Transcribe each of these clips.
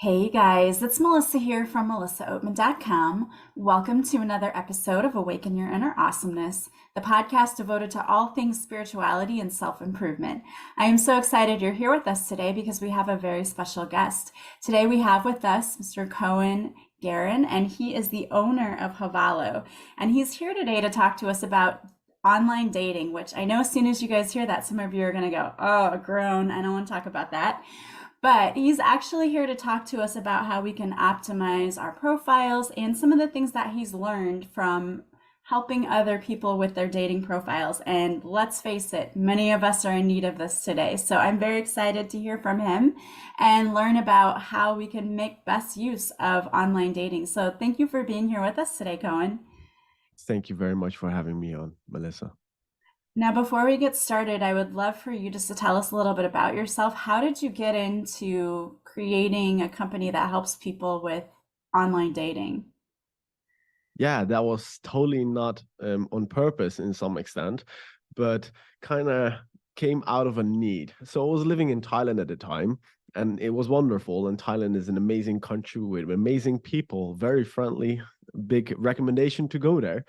Hey guys, it's Melissa here from melissaoatman.com. Welcome to another episode of Awaken Your Inner Awesomeness, the podcast devoted to all things spirituality and self-improvement. I am so excited you're here with us today because we have a very special guest. Today we have with us Mr. Koen Geron, and he is the owner of Hovalo. And he's here today to talk to us about online dating, which I know as soon as you guys hear that, some of you are going to go, oh, groan, I don't want to talk about that. But he's actually here to talk to us about how we can optimize our profiles and some of the things that he's learned from helping other people with their dating profiles. And let's face it, many of us are in need of this today. So I'm very excited to hear from him and learn about how we can make best use of online dating. So thank you for being here with us today, Cohen. Thank you very much for having me on, Melissa. Now, before we get started, I would love for you just to tell us a little bit about yourself. How did you get into creating a company that helps people with online dating? Yeah, that was totally not on purpose in some extent, but kind of came out of a need. So I was living in Thailand at the time, and it was wonderful. And Thailand is an amazing country with amazing people, very friendly, big recommendation to go there.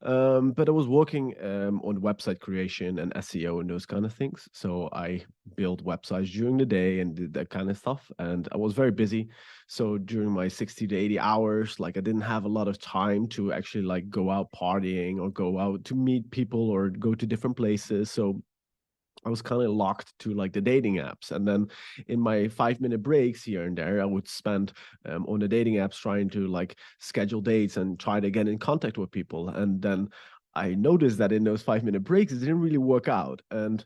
But I was working on website creation and SEO and those kind of things. So I built websites during the day and did that kind of stuff. And I was very busy. So during my 60 to 80 hours, like I didn't have a lot of time to actually like go out partying or go out to meet people or go to different places. So I was kind of locked to like the dating apps. And then in my 5 minute breaks here and there, I would spend on the dating apps trying to like schedule dates and try to get in contact with people. And then I noticed that in those 5 minute breaks, it didn't really work out. And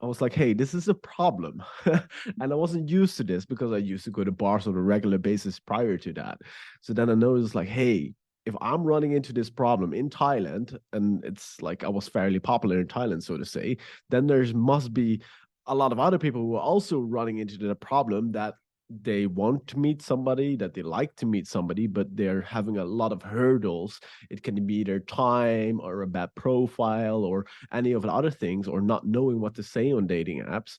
I was like, hey, this is a problem. And I wasn't used to this because I used to go to bars on a regular basis prior to that. So then I noticed, like, hey, if I'm running into this problem in Thailand, and it's like I was fairly popular in Thailand, so to say, then there must be a lot of other people who are also running into the problem that they want to meet somebody, that they like to meet somebody, but they're having a lot of hurdles. It can be either time or a bad profile or any of the other things, or not knowing what to say on dating apps.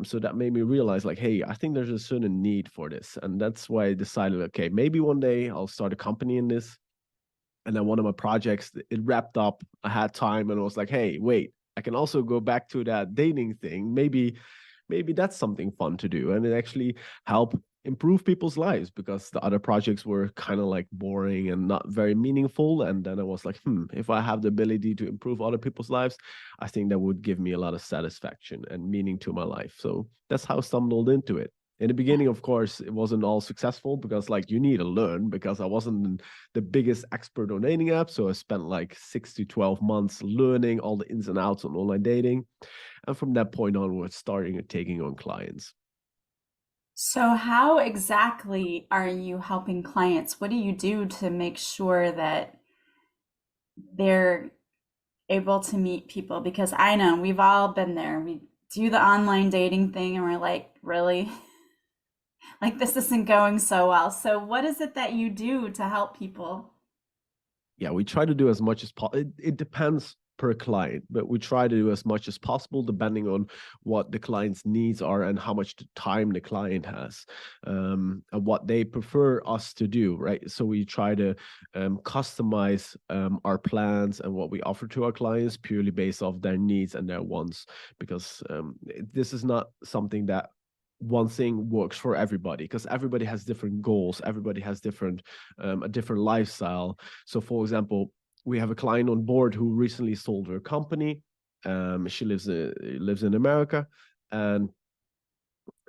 So that made me realize, like, hey, I think there's a certain need for this. And that's why I decided, okay, maybe one day I'll start a company in this. And then one of my projects, it wrapped up. I had time and I was like, hey, wait, I can also go back to that dating thing. Maybe that's something fun to do. And it actually helped improve people's lives because the other projects were kind of like boring and not very meaningful. And then I was like, if I have the ability to improve other people's lives, I think that would give me a lot of satisfaction and meaning to my life. So that's how I stumbled into it. In the beginning, of course, it wasn't all successful because like you need to learn, because I wasn't the biggest expert on dating apps. So I spent like 6 to 12 months learning all the ins and outs on online dating. And from that point onwards, starting taking on clients. So, how exactly are you helping clients? What do you do to make sure that they're able to meet people? Because I know we've all been there. We do the online dating thing and we're like, really? Like, this isn't going so well. So, what is it that you do to help people? Yeah, we try to do as much as possible. It depends per client, but we try to do as much as possible depending on what the client's needs are and how much time the client has, and what they prefer us to do, right? So we try to customize our plans and what we offer to our clients purely based off their needs and their wants, because this is not something that one thing works for everybody, because everybody has different goals, everybody has a different lifestyle. So for example, we have a client on board who recently sold her company. She lives in America, and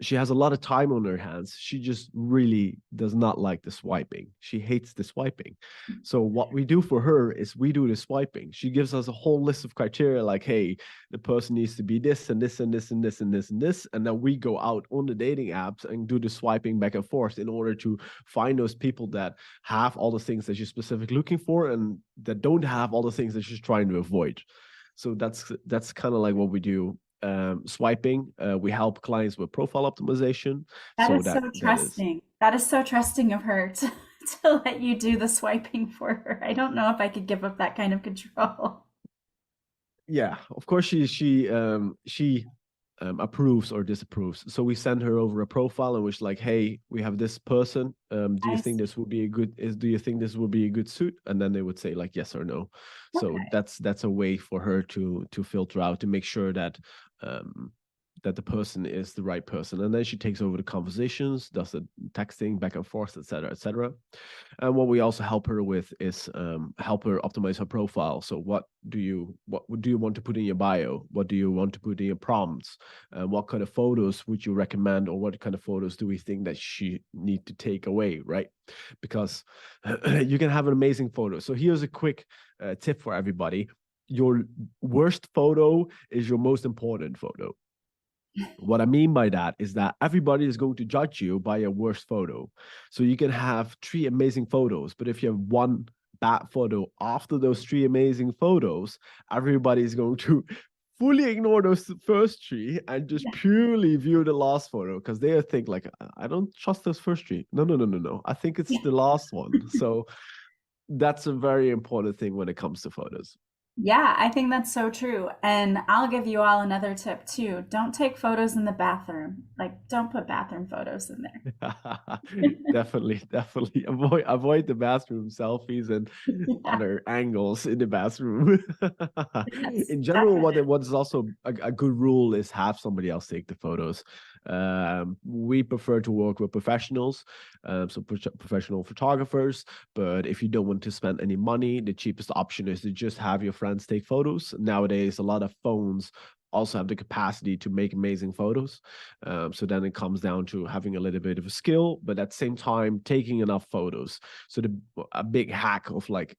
she has a lot of time on her hands. She just really does not like the swiping. She hates the swiping. So what we do for her is we do the swiping. She gives us a whole list of criteria like, hey, the person needs to be this and this and this and this and this and this. And then we go out on the dating apps and do the swiping back and forth in order to find those people that have all the things that she's specifically looking for and that don't have all the things that she's trying to avoid. So that's kind of like what we do. Swiping, we help clients with profile optimization. That So is so that is, trusting. That is so trusting of her to let you do the swiping for her. I don't know if I could give up that kind of control. yeah, of course she approves or disapproves. So we send her over a profile in which like, hey, we have this person. Do you think this would be a good? Do you think this would be a good suit? And then they would say like yes or no. So that's a way for her to filter out, to make sure that that the person is the right person. And then she takes over the conversations, does the texting back and forth, etc., etc. And what we also help her with is help her optimize her profile. So what do you want to put in your bio? What do you want to put in your prompts? What kind of photos would you recommend, or what kind of photos do we think that she need to take away, right? Because you can have an amazing photo. So here's a quick tip for everybody. Your worst photo is your most important photo. What I mean by that is that everybody is going to judge you by your worst photo. So you can have 3 amazing photos, but if you have one bad photo after those 3 amazing photos, everybody is going to fully ignore those first 3 and just purely view the last photo, because they think like, I don't trust those first 3. No. I think it's the last one. So that's a very important thing when it comes to photos. Yeah, I think that's so true. And I'll give you all another tip too. Don't take photos in the bathroom. Like, don't put bathroom photos in there. Definitely avoid the bathroom selfies and Yeah, other angles in the bathroom. yes, In general, definitely. what's also a good rule is have somebody else take the photos. We prefer to work with professionals, so professional photographers. But if you don't want to spend any money, the cheapest option is to just have your friends take photos. Nowadays, a lot of phones also have the capacity to make amazing photos. So then it comes down to having a little bit of a skill, but at the same time, taking enough photos. So a big hack of like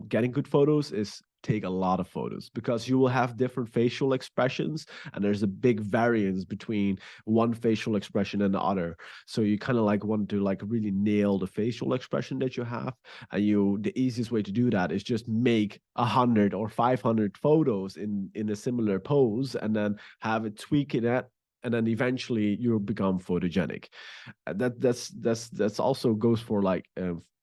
getting good photos is take a lot of photos, because you will have different facial expressions, and there's a big variance between one facial expression and the other. So you kind of like want to like really nail the facial expression that you have, and the easiest way to do that is just make 100 or 500 photos in a similar pose, and then have it tweak it at, and then eventually you'll become photogenic. That's also goes for like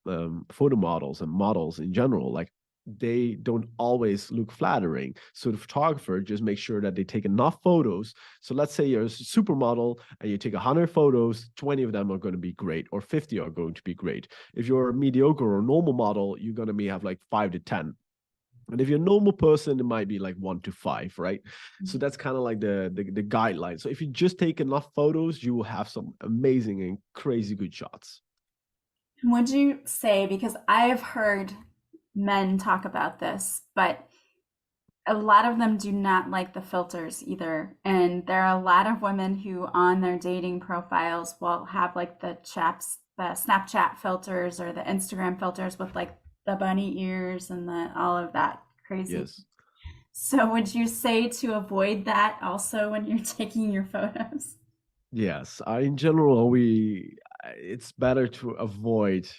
photo models and models in general. Like, they don't always look flattering. So the photographer just makes sure that they take enough photos. So let's say you're a supermodel and you take 100 photos, 20 of them are going to be great, or 50 are going to be great. If you're a mediocre or normal model, you're going to have like 5 to 10. And if you're a normal person, it might be like 1 to 5, right? So that's kind of like the guideline. So if you just take enough photos, you will have some amazing and crazy good shots. Would you say, because I've heard men talk about this, but a lot of them do not like the filters either. And there are a lot of women who on their dating profiles will have like the Snapchat filters or the Instagram filters with like the bunny ears and all of that crazy. Yes. So would you say to avoid that also when you're taking your photos? Yes, in general, it's better to avoid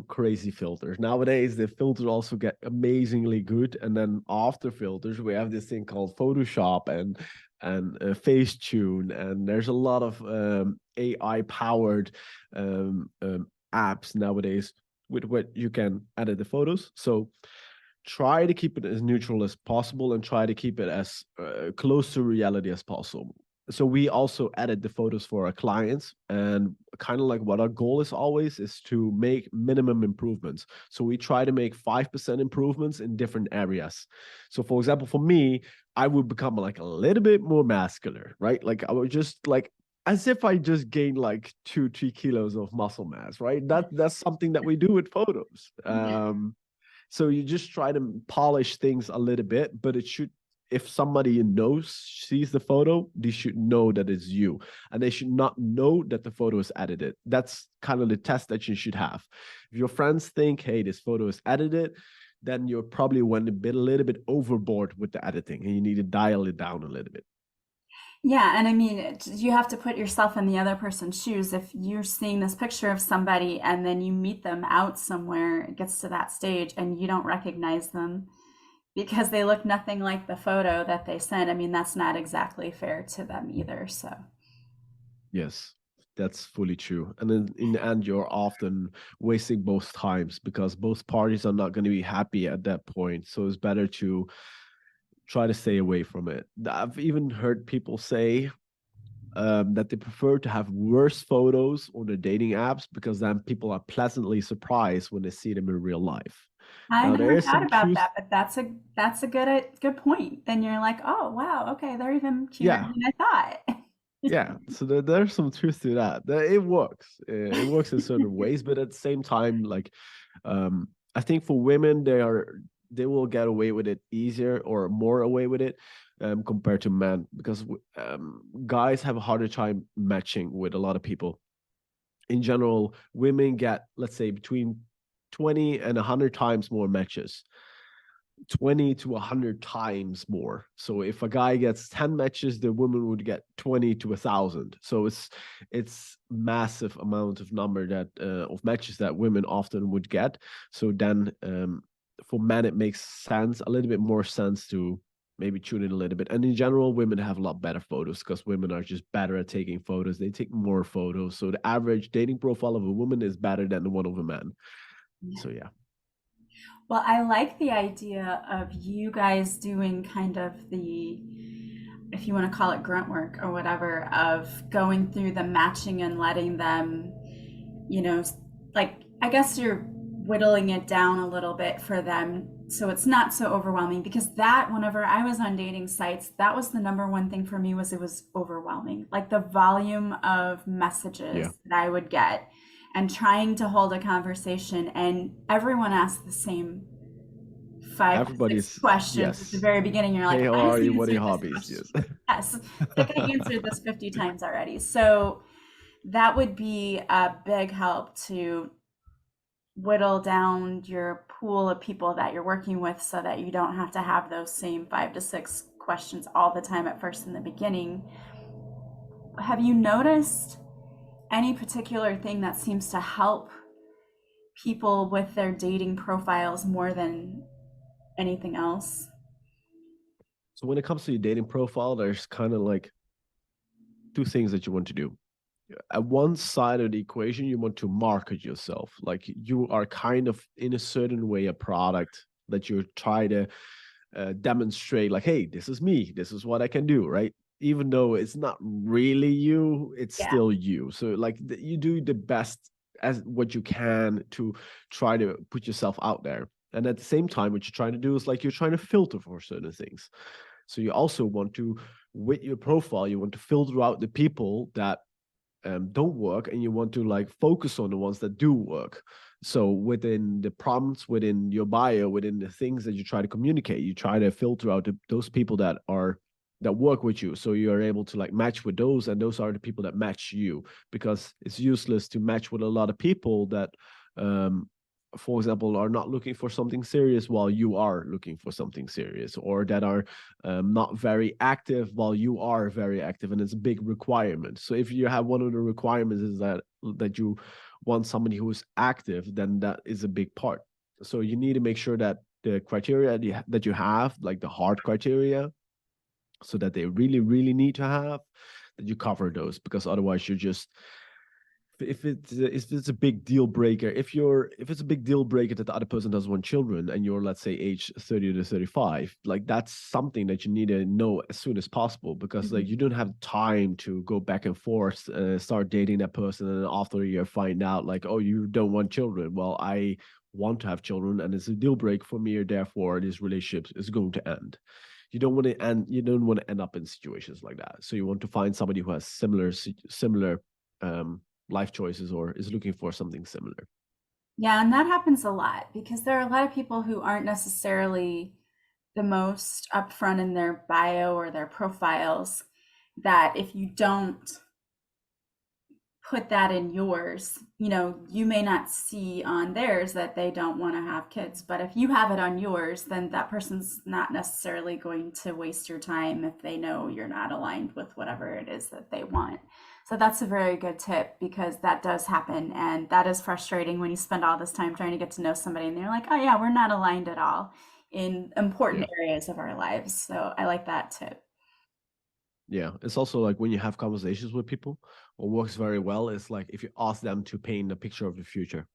crazy filters. Nowadays, the filters also get amazingly good, and then after filters, we have this thing called Photoshop and Facetune, and there's a lot of AI powered apps nowadays with what you can edit the photos. So try to keep it as neutral as possible, and try to keep it as close to reality as possible. So we also edit the photos for our clients, and kind of like what our goal is always is to make minimum improvements. So we try to make 5% improvements in different areas. So for example, for me, I would become like a little bit more muscular, right? Like I would just like, as if I just gained like 2-3 kilos of muscle mass, right? That's something that we do with photos. So you just try to polish things a little bit, but it should, if somebody sees the photo, they should know that it's you, and they should not know that the photo is edited. That's kind of the test that you should have. If your friends think, hey, this photo is edited, then you're probably went a little bit overboard with the editing, and you need to dial it down a little bit. Yeah, and I mean, you have to put yourself in the other person's shoes. If you're seeing this picture of somebody and then you meet them out somewhere, it gets to that stage and you don't recognize them because they look nothing like the photo that they sent. I mean, that's not exactly fair to them either. So, Yes, that's fully true. And then in the end, you're often wasting both times, because both parties are not going to be happy at that point. So it's better to try to stay away from it. I've even heard people say that they prefer to have worse photos on the dating apps because then people are pleasantly surprised when they see them in real life. I Now there never is thought some about truth. that, but that's a good point. Then you're like, oh wow, okay, they're even cuter Yeah, than I thought. yeah. So there's some truth to that. It works. It works in certain ways, but at the same time, like I think for women, they will get away with it easier or more away with it compared to men because guys have a harder time matching with a lot of people. In general, women get, let's say, between 20 and 100 times more matches. 20 to 100 times more. So if a guy gets 10 matches, the woman would get 20 to 1,000. So it's massive amount of number that of matches that women often would get. So then for men it makes sense, a little bit more sense to maybe tune in a little bit. And in general, women have a lot better photos because women are just better at taking photos. They take more photos. So the average dating profile of a woman is better than the one of a man. So yeah. Well, I like the idea of you guys doing kind of the, if you want to call it grunt work or whatever, of going through the matching and letting them, you know, like, I guess you're whittling it down a little bit for them so it's not so overwhelming, because that, whenever I was on dating sites, that was the number one thing for me, was it was overwhelming. Like the volume of Yeah. messages that I would get, and trying to hold a conversation, and everyone asked the same 5 to 6 Everybody's, questions at the yes. very beginning. You're like, Hey, how I just are you? What are answered your this hobbies? question. Yes. Yes. It's like I answered this 50 times already. So that would be a big help to whittle down your pool of people that you're working with so that you don't have to have those same 5 to 6 questions all the time at first in the beginning. Have you noticed any particular thing that seems to help people with their dating profiles more than anything else? So when it comes to your dating profile, there's kind of like two things that you want to do. At one side of the equation, you want to market yourself. Like you are kind of in a certain way a product that you try to demonstrate, like, hey, this is me, this is what I can do, right? Even though it's not really you, it's Yeah. still you. So like you do the best as what you can to try to put yourself out there. And at the same time, what you're trying to do is like you're trying to filter for certain things. So you also want to, with your profile, you want to filter out the people that don't work, and you want to like focus on the ones that do work. So within the prompts, within your bio, within the things that you try to communicate, you try to filter out those people that work with you, so you are able to like match with those, and those are the people that match you, because it's useless to match with a lot of people that for example are not looking for something serious while you are looking for something serious, or that are not very active while you are very active, and it's a big requirement. So if you have one of the requirements is that you want somebody who is active, then that is a big part. So you need to make sure that the criteria that you have, like the hard criteria, so that they really really need to have, that you cover those, because otherwise you're just, if it's a big deal breaker, if it's a big deal breaker that the other person doesn't want children, and you're, let's say, age 30 to 35, like that's something that you need to know as soon as possible, because like Mhm. you don't have time to go back and forth, start dating that person, and after a year find out like, oh, you don't want children. Well, I want to have children, and it's a deal break for me, or therefore this relationship is going to end. You don't want to end up in situations like that. So you want to find somebody who has similar um life choices, or is looking for something similar. Yeah, and that happens a lot because there are a lot of people who aren't necessarily the most upfront in their bio or their profiles, that if you don't put that in yours, you may not see on theirs that they don't want to have kids. But if you have it on yours, then that person's not necessarily going to waste your time if they know you're not aligned with whatever it is that they want. So that's a very good tip, because that does happen. And that is frustrating when you spend all this time trying to get to know somebody and they're like, oh, yeah, we're not aligned at all in important Yeah. areas of our lives. So I like that tip. Yeah, it's also like when you have conversations with people, what works very well is like if you ask them to paint a picture of the future.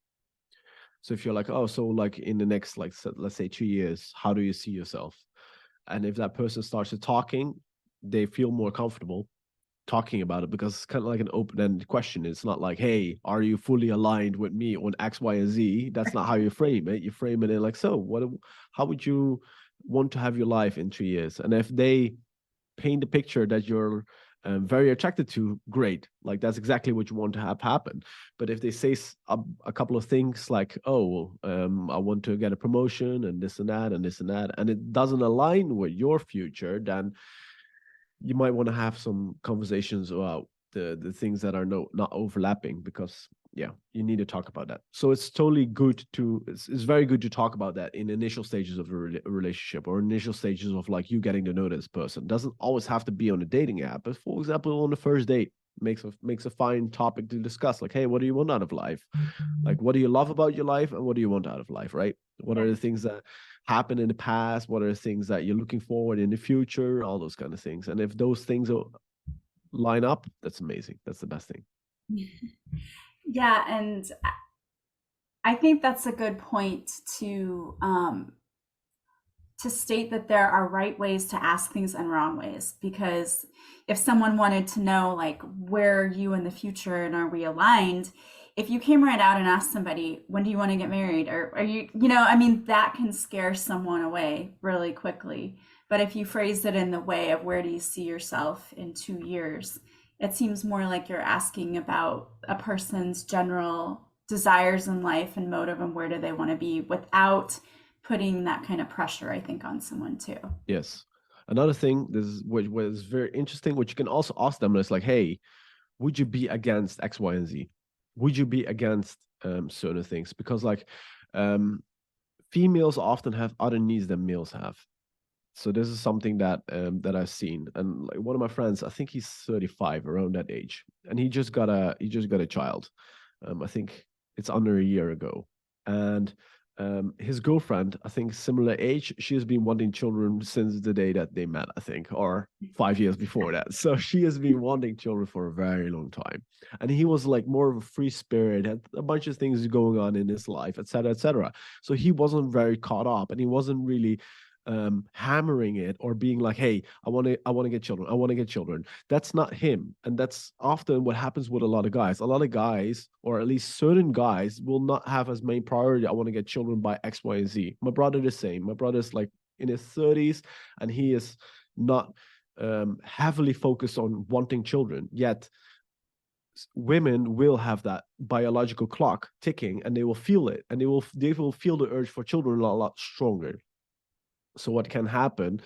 So if you're like, oh, so like in the next, like let's say 2 years, how do you see yourself? And if that person starts talking, they feel more comfortable talking about it, because it's kind of like an open-ended question. It's not like, hey, are you fully aligned with me on X, Y, and Z? That's not how you frame it. You frame it in like, so how would you want to have your life in 2 years? And if they paint the picture that you're very attracted to, great. Like, that's exactly what you want to have happen. But if they say a couple of things like, oh, I want to get a promotion and this and that and this and that, and it doesn't align with your future, then you might want to have some conversations about the things that are not overlapping, because yeah, you need to talk about that. So it's totally good to it's very good to talk about that in initial stages of a relationship, or initial stages of like you getting to know this person. Doesn't always have to be on a dating app, but for example on the first date, makes a fine topic to discuss. Like, hey, what do you want out of life? Like, what do you love about your life, and what do you want out of life, right? What are the things that happened in the past? What are the things that you're looking forward in the future? All those kind of things. And if those things line up, that's amazing. That's the best thing. Yeah, and I think that's a good point to state that there are right ways to ask things and wrong ways. Because if someone wanted to know, like, where are you in the future and are we aligned, if you came right out and asked somebody, when do you want to get married? Or are you, I mean, that can scare someone away really quickly. But if you phrased it in the way of where do you see yourself in 2 years, it seems more like you're asking about a person's general desires in life and motive and where do they want to be, without putting that kind of pressure, I think, on someone too. Yes. Another thing, this is which was very interesting, which you can also ask them, is like, hey, would you be against X, Y, and Z? Would you be against certain things? Because like females often have other needs than males have. So this is something that that I've seen. And like one of my friends, I think he's 35, around that age, and he just got a child. I think it's under a year ago, and his girlfriend, I think similar age, she has been wanting children since the day that they met, I think, or 5 years before that. So she has been wanting children for a very long time. And he was like more of a free spirit, had a bunch of things going on in his life, etc., etc. So he wasn't very caught up, and he wasn't really hammering it or being like, hey, I want to get children, I want to get children. That's not him. And that's often what happens with a lot of guys. A lot of guys, or at least certain guys, will not have as main priority, I want to get children by X, Y, and Z. My brother the same. My brother's like in his 30s, and he is not heavily focused on wanting children yet. Women will have that biological clock ticking, and they will feel it, and they will feel the urge for children a lot stronger. So what can happen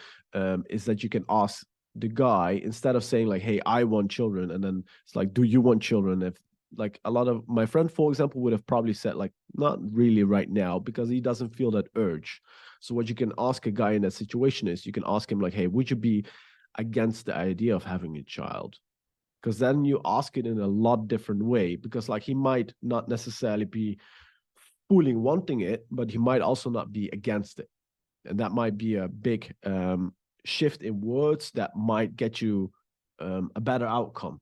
is that you can ask the guy, instead of saying like, hey, I want children, and then it's like, do you want children? If like a lot of my friend, for example, would have probably said like, not really right now, because he doesn't feel that urge. So what you can ask a guy in that situation is, you can ask him like, hey, would you be against the idea of having a child? Because then you ask it in a lot different way, because like he might not necessarily be fully wanting it, but he might also not be against it. And that might be a big shift in words that might get you a better outcome,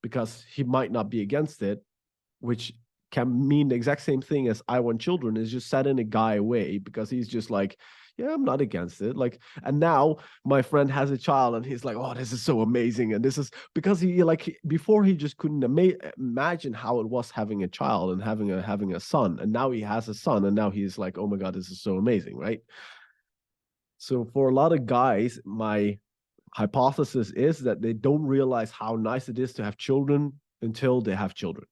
because he might not be against it, which can mean the exact same thing as I want children, is just set in a guy way, because he's just like, yeah, I'm not against it. Like, and now my friend has a child, and he's like, oh, this is so amazing. And this is because he, like, before he just couldn't imagine how it was having a child and having a son. And now he has a son, and now he's like, oh my God, this is so amazing, right? So for a lot of guys, my hypothesis is that they don't realize how nice it is to have children until they have children.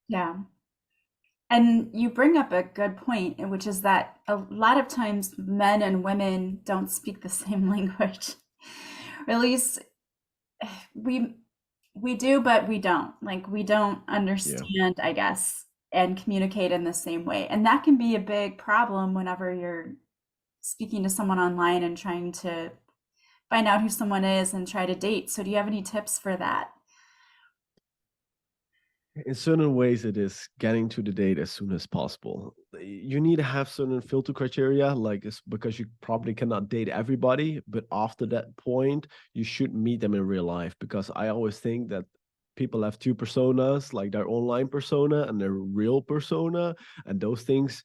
Yeah. And you bring up a good point, which is that a lot of times men and women don't speak the same language. Or at least we do, but we don't. Like, we don't understand, I guess, and communicate in the same way. And that can be a big problem whenever you're speaking to someone online and trying to find out who someone is and try to date. So do you have any tips for that? In certain ways, it is getting to the date as soon as possible. You need to have certain filter criteria, like it's because you probably cannot date everybody, but after that point, you should meet them in real life. Because I always think that people have two personas, like their online persona and their real persona, and those things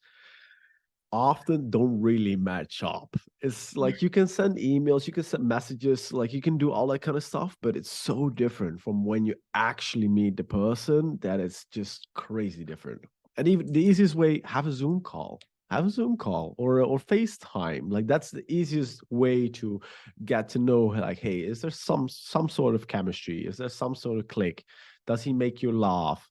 often don't really match up. It's like you can send emails, you can send messages, like you can do all that kind of stuff, but it's so different from when you actually meet the person that it's just crazy different. And even the easiest way, have a Zoom call. Have a Zoom call or FaceTime. Like that's the easiest way to get to know, like, hey, is there some sort of chemistry? Is there some sort of click? Does he make you laugh?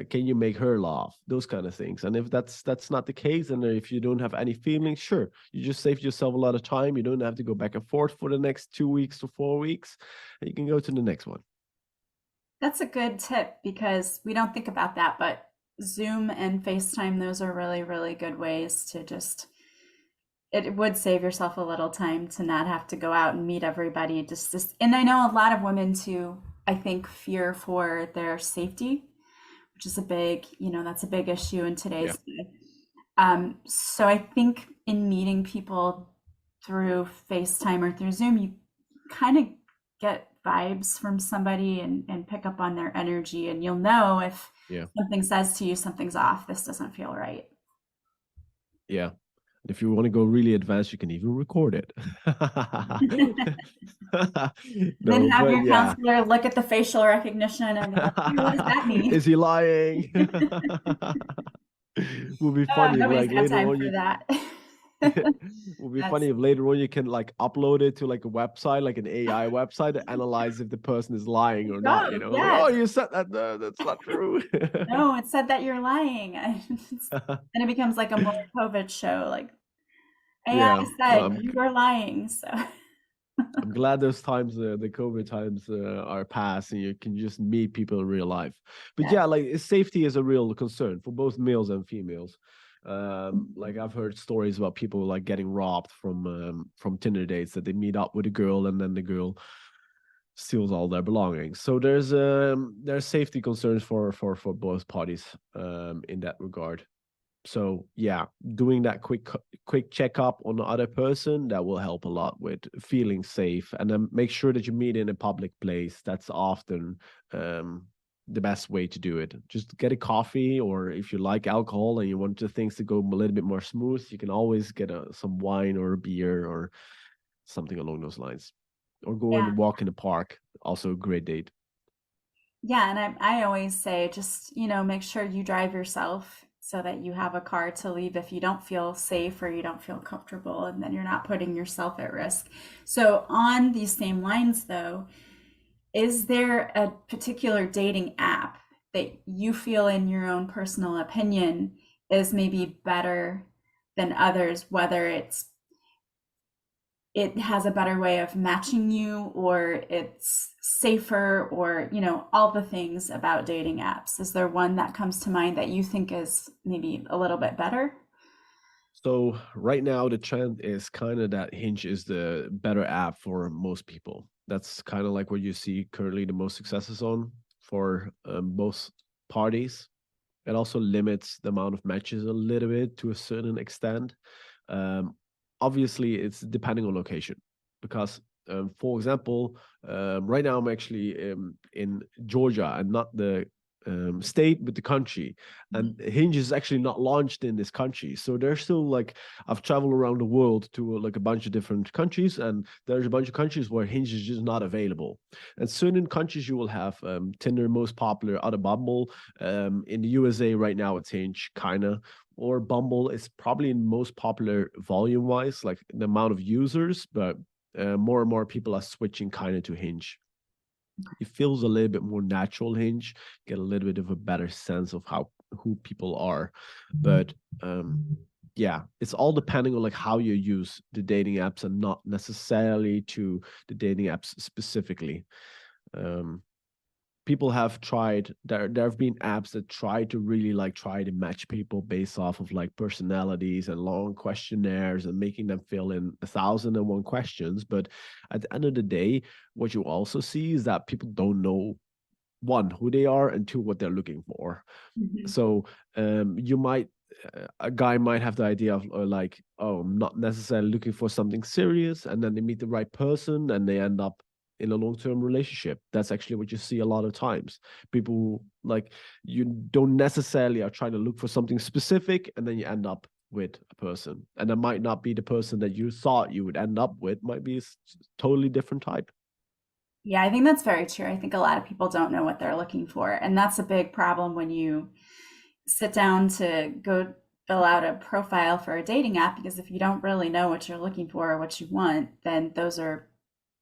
Can you make her laugh? Those kind of things. And if that's not the case, and if you don't have any feelings, sure, you just saved yourself a lot of time. You don't have to go back and forth for the next 2 weeks to 4 weeks, and you can go to the next one. That's a good tip because we don't think about that, but Zoom and FaceTime, those are really, really good ways to just, it would save yourself a little time to not have to go out and meet everybody. And I know a lot of women too, I think, fear for their safety, which is a big, that's a big issue in today's day. So I think in meeting people through FaceTime or through Zoom, you kind of get vibes from somebody and pick up on their energy, and you'll know if something says to you, something's off, this doesn't feel right. Yeah. If you want to go really advanced, you can even record it. Then have your counselor look at the facial recognition and be like, hey, what does that mean? Is he lying? Would be funny if, nobody's like, got later time on for that. would be funny if later on you can like upload it to like a website, like an AI website, to analyze if the person is lying or not. Like, Yes. oh, you said that. That's not true. No, it said that you're lying. And it becomes like a more COVID show. Like AI said you were lying. So I'm glad those times, the COVID times, are past, and you can just meet people in real life. But yeah, like safety is a real concern for both males and females. Like I've heard stories about people like getting robbed from Tinder dates, that they meet up with a girl and then the girl steals all their belongings. So there's safety concerns for both parties in that regard. So yeah, doing that quick checkup on the other person, that will help a lot with feeling safe. And then make sure that you meet in a public place. That's often the best way to do it. Just get a coffee, or if you like alcohol and you want the things to go a little bit more smooth, you can always get some wine or a beer or something along those lines, or go and walk in the park. Also a great date. Yeah, and I always say, just, make sure you drive yourself so that you have a car to leave if you don't feel safe or you don't feel comfortable, and then you're not putting yourself at risk. So on these same lines though, is there a particular dating app that you feel, in your own personal opinion, is maybe better than others, whether it has a better way of matching you, or it's safer, or all the things about dating apps? Is there one that comes to mind that you think is maybe a little bit better? So right now the trend is kind of that Hinge is the better app for most people. That's kind of like what you see currently the most successes on for both parties. It also limits the amount of matches a little bit to a certain extent. Obviously, it's depending on location, because, for example, right now I'm actually in Georgia, and not the state, but the country. And Hinge is actually not launched in this country. So there's still, like, I've traveled around the world to like a bunch of different countries, and there's a bunch of countries where Hinge is just not available. And certain countries you will have Tinder, most popular, other Bumble. In the USA right now it's Hinge, kinda. Or Bumble is probably most popular volume wise, like the amount of users, but more and more people are switching kind of to Hinge. It feels a little bit more natural. Hinge, get a little bit of a better sense of who people are. But yeah, it's all depending on like how you use the dating apps, and not necessarily to the dating apps specifically. People have tried, there have been apps that try to really like try to match people based off of like personalities and long questionnaires, and making them fill in 1,001 questions. But at the end of the day, what you also see is that people don't know, one, who they are, and two, what they're looking for. So you might, a guy might have the idea of like, oh, I'm not necessarily looking for something serious, and then they meet the right person and they end up in a long-term relationship. That's actually what you see a lot of times. People, like, you don't necessarily are trying to look for something specific, and then you end up with a person, and that might not be the person that you thought you would end up with, might be a totally different type. Yeah, I think that's very true. I think a lot of people don't know what they're looking for. And that's a big problem when you sit down to go fill out a profile for a dating app, because if you don't really know what you're looking for or what you want, then those are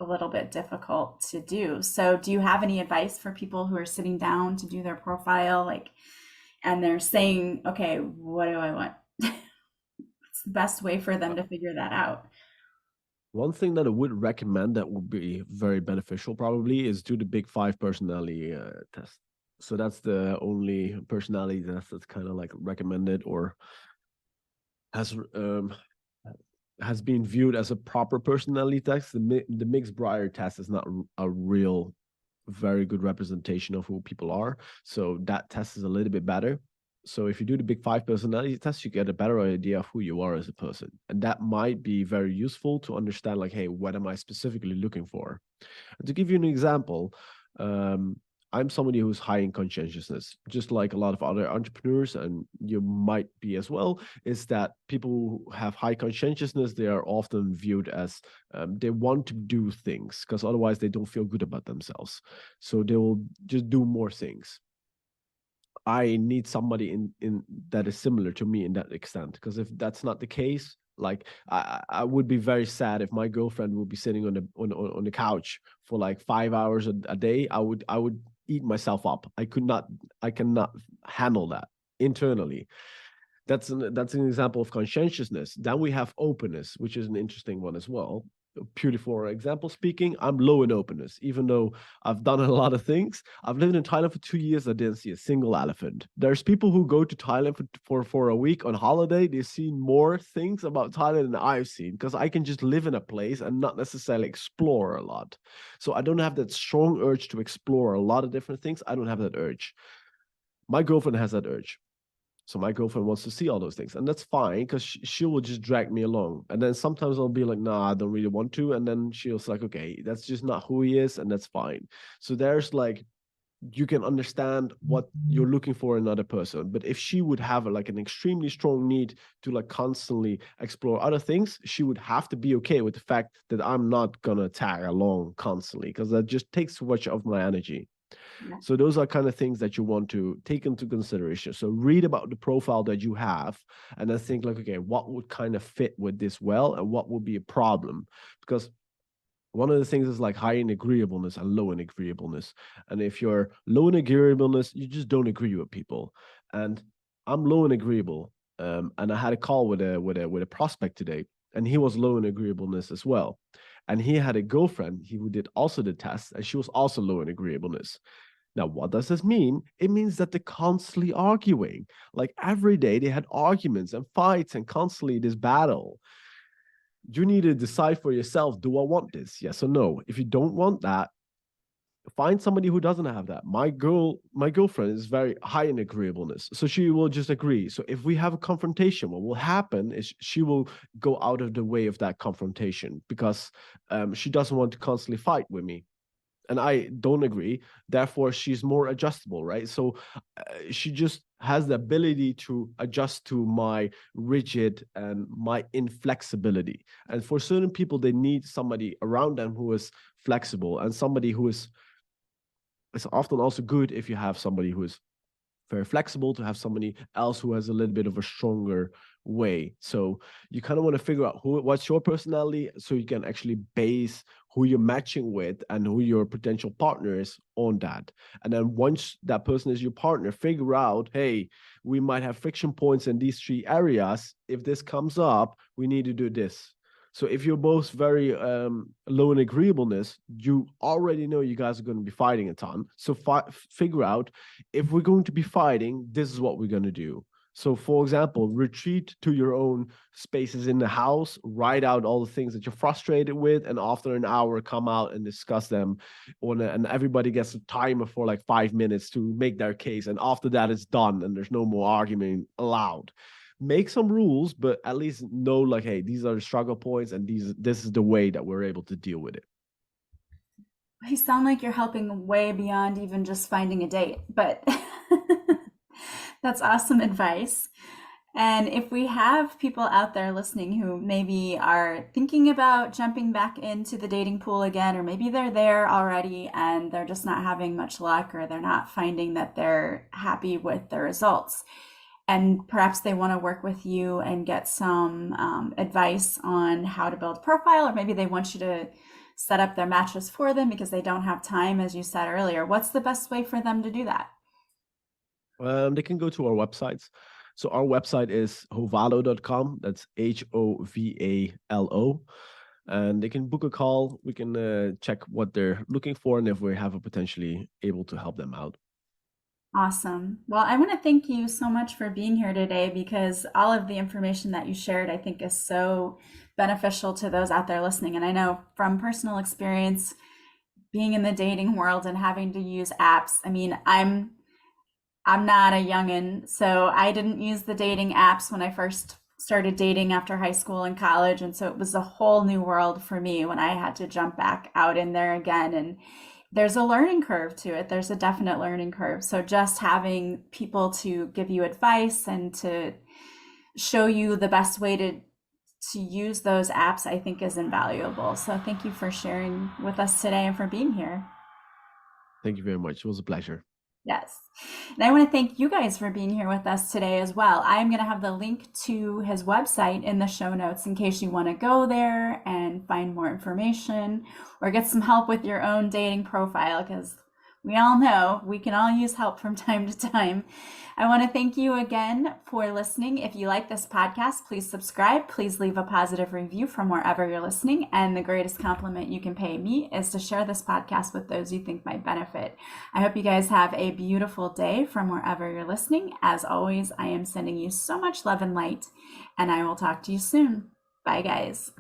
a little bit difficult to do. So, do you have any advice for people who are sitting down to do their profile, like, and they're saying, okay, what do I want? What's the best way for them to figure that out? One thing that I would recommend that would be very beneficial probably is do the Big Five personality test. So that's the only personality test that's kind of like recommended or has um, has been viewed as a proper personality test. The mixed Briar test is not a real very good representation of who people are. So that test is a little bit better. So if you do the Big Five personality test, you get a better idea of who you are as a person. And that might be very useful to understand, like, hey, what am I specifically looking for? And to give you an example, um, I'm somebody who's high in conscientiousness, just like a lot of other entrepreneurs, and you might be as well. Is that people who have high conscientiousness, they are often viewed as they want to do things because otherwise they don't feel good about themselves. So they will just do more things. I need somebody in that is similar to me in that extent. Because if that's not the case, like I would be very sad if my girlfriend would be sitting on the couch for like 5 hours a day. I would eat myself up. I cannot handle that internally. That's an example of conscientiousness. Then we have openness, which is an interesting one as well. Purely for example speaking, I'm low in openness, even though I've done a lot of things. I've lived in Thailand for 2 years. I didn't see a single elephant. There's people who go to Thailand for a week on holiday. They've seen more things about Thailand than I've seen because I can just live in a place and not necessarily explore a lot. So I don't have that strong urge to explore a lot of different things. I don't have that urge. My girlfriend has that urge. So my girlfriend wants to see all those things, and that's fine because she will just drag me along. And then sometimes I'll be like, "Nah, I don't really want to." And then she'll like, "Okay, that's just not who he is, and that's fine." So there's like you can understand what you're looking for in another person. But if she would have like an extremely strong need to like constantly explore other things, she would have to be okay with the fact that I'm not gonna tag along constantly because that just takes too much of my energy. Yeah. So those are kind of things that you want to take into consideration. So read about the profile that you have and then think like, okay, what would kind of fit with this well and what would be a problem? Because one of the things is like high in agreeableness and low in agreeableness. And if you're low in agreeableness, you just don't agree with people. And I'm low in agreeable. And I had a call with a prospect today, and he was low in agreeableness as well. And he had a girlfriend who did also the test, and she was also low in agreeableness. Now, what does this mean? It means that they're constantly arguing. Like every day they had arguments and fights and constantly this battle. You need to decide for yourself, do I want this? Yes or no? If you don't want that, find somebody who doesn't have that. My girlfriend is very high in agreeableness. So she will just agree. So if we have a confrontation, what will happen is she will go out of the way of that confrontation because she doesn't want to constantly fight with me and I don't agree. Therefore, she's more adjustable, right? So she just has the ability to adjust to my rigid and my inflexibility. And for certain people, they need somebody around them who is flexible and somebody who is. It's often also good if you have somebody who is very flexible to have somebody else who has a little bit of a stronger way. So you kind of want to figure out what's your personality so you can actually base who you're matching with and who your potential partner is on that. And then once that person is your partner, figure out, hey, we might have friction points in these three areas. If this comes up, we need to do this. So if you're both very low in agreeableness, you already know you guys are going to be fighting a ton. So figure out if we're going to be fighting, this is what we're going to do. So, for example, retreat to your own spaces in the house, write out all the things that you're frustrated with, and after an hour, come out and discuss them. And everybody gets a timer for like 5 minutes to make their case. And after that, it's done, and there's no more argument allowed. Make some rules, but at least know like, hey, these are the struggle points, and this is the way that we're able to deal with it. You sound like you're helping way beyond even just finding a date, but that's awesome advice. And if we have people out there listening who maybe are thinking about jumping back into the dating pool again, or maybe they're there already and they're just not having much luck, or they're not finding that they're happy with the results, and perhaps they want to work with you and get some advice on how to build a profile, or maybe they want you to set up their matches for them because they don't have time, as you said earlier, what's the best way for them to do that? They can go to our websites. So our website is hovalo.com. That's Hovalo. And they can book a call. We can check what they're looking for and if we have a potentially able to help them out. Awesome. Well, I want to thank you so much for being here today, because all of the information that you shared, I think, is so beneficial to those out there listening. And I know from personal experience, being in the dating world and having to use apps, I mean, I'm not a youngin, so I didn't use the dating apps when I first started dating after high school and college. And so it was a whole new world for me when I had to jump back out in there again. And there's a learning curve to it. There's a definite learning curve. So just having people to give you advice and to show you the best way to use those apps, I think, is invaluable. So thank you for sharing with us today and for being here. Thank you very much. It was a pleasure. Yes. And I want to thank you guys for being here with us today as well. I'm going to have the link to his website in the show notes in case you want to go there and find more information or get some help with your own dating profile, because we all know we can all use help from time to time. I want to thank you again for listening. If you like this podcast, please subscribe. Please leave a positive review from wherever you're listening. And the greatest compliment you can pay me is to share this podcast with those you think might benefit. I hope you guys have a beautiful day from wherever you're listening. As always, I am sending you so much love and light, and I will talk to you soon. Bye, guys.